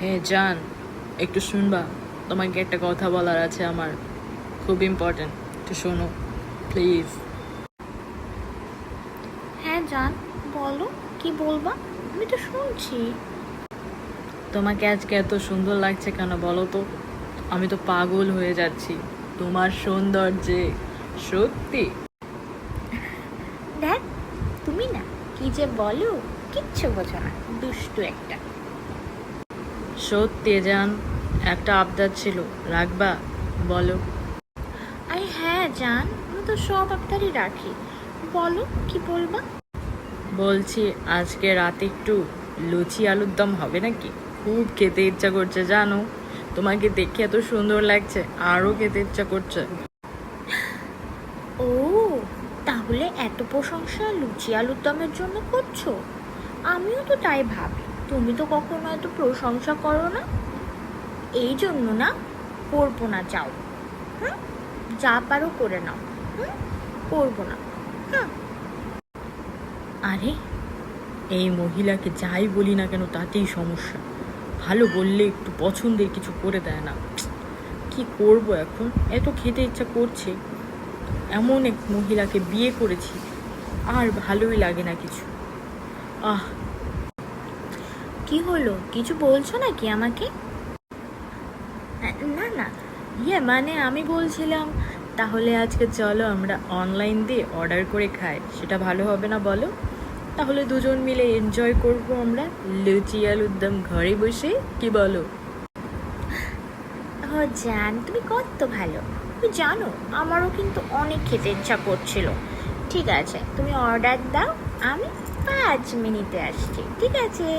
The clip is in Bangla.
হ্যাঁ জান, একটু শুনবা? তোমাকে একটা কথা বলার আছে আমার, খুব ইম্পর্টেন্ট। একটু শোনো প্লিজ। হ্যাঁ জান, বলো কি বলবা, আমি তো শুনছি। তোমাকে আজকে এত সুন্দর লাগছে কেন বলো তো? আমি তো পাগল হয়ে যাচ্ছি তোমার সৌন্দর্যে, সত্যি। দেখ, তুমি না কি যে বলো, কিচ্ছু বোঝো না, দুষ্টু একটা। সত্যি জান, একটা আবদার ছিল, রাখবা? বলো। আরে হ্যাঁ জান, আমি তো সব আবদারই রাখি, বলো কি বলবা। বলছি আজকে রাতে একটু লুচি আলুর দম হবে নাকি? খুব খেতে ইচ্ছা করছে জানো, তোমাকে দেখে এত সুন্দর লাগছে, আরও খেতে ইচ্ছা করছে। ও, তাহলে এত প্রশংসা লুচি আলুর দমের জন্য করছো? আমিও তো তাই ভাবি, তুমি তো কখনো এত প্রশংসা করো না, এই জন্য না করবো না, যাও। হুম, যা পারো করে নাও। হুম, করবো না। হুম। আরে, এই মহিলাকে যাই বলি না কেন তাতেই সমস্যা। ভালো বললে একটু পছন্দের কিছু করে দেয় না। কি করব এখন, এত খেতে ইচ্ছা করছে, এমন এক মহিলাকে বিয়ে করেছি, আর ভালোই লাগে না কিছু। আহ, কি হলো, কিছু বলছো নাকি আমাকে? না না, মানে আমি বলছিলাম, তাহলে আজকে চলো আমরা অনলাইন দিয়ে অর্ডার করে খাই, সেটা ভালো হবে না বলো? তাহলে দুজন মিলে এনজয় করব আমরা, লুচি আলুর দম ঘরে বসে, কি বলো? ও জান, তুমি কত ভালো। তুমি জানো, আমারও কিন্তু অনেক খেতে ইচ্ছা করছিল। ঠিক আছে, তুমি অর্ডার দাও, আমি 5 মিনিটে আসছি, ঠিক আছে?